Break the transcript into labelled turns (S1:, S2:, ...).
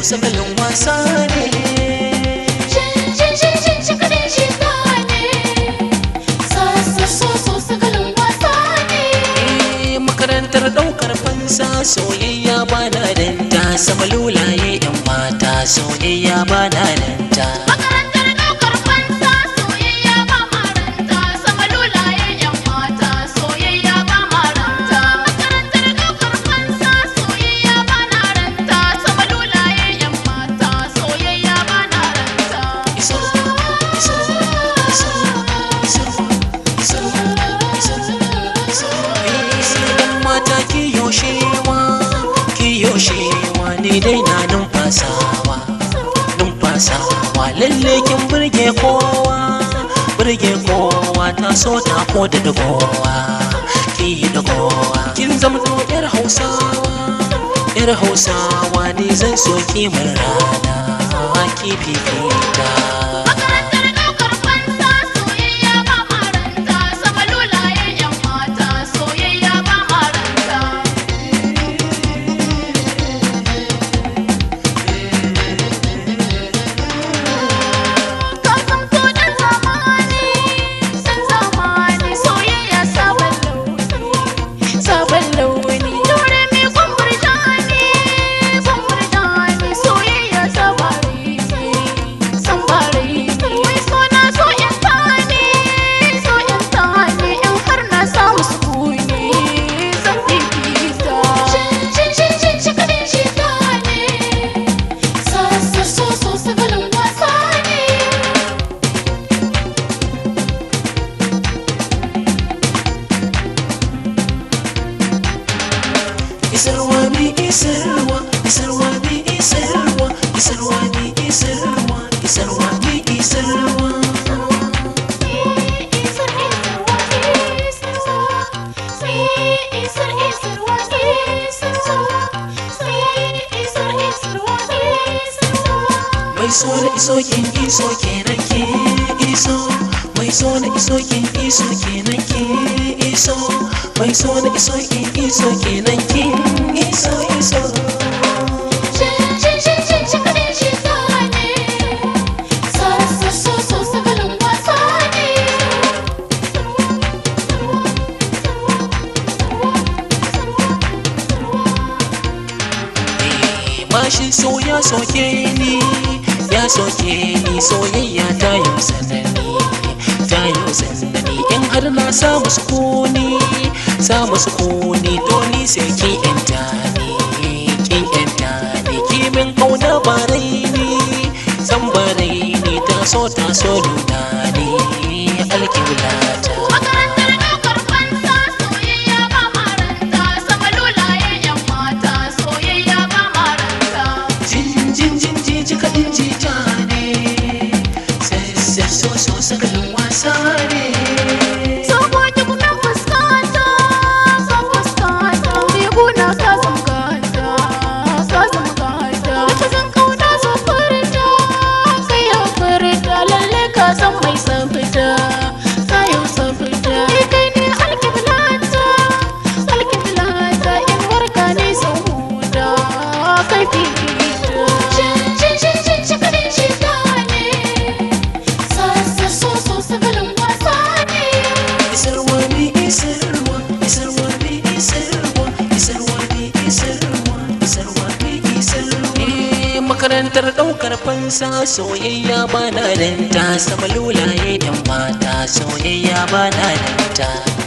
S1: sakalin wasa ne makarantar daukar fansa soyayya bana danta sama lulaye yan mata soyayya bana danta yoshewa ne dai na numfasawa lalle kin burge kowa ta so ta ko da dagowa ki dagowa kin zama yar hausawa ne zan so ki mun rana ki fifita iso kenan ke iso mai so na iso kin iso kenan ke iso mai so na iso kin iso kenan ke iso mashin so ya soke ni soyayya ta yi sanani in har na samu sukuni to ni sai ki yanta ni kimin kauna barai ni san barai ni ta so nuna ni alkiblata sakalin wasa ne saboda kuma fuskanta riguna ka zamgata wata zan kauna zo furta kai ya furta lalle ka san mai safita kayan safita kai ne alkiblata in warka ne sau huda kai fifita makarantar daukar fansa soyayya bana danta sama lulaye yan mata soyayya bana danta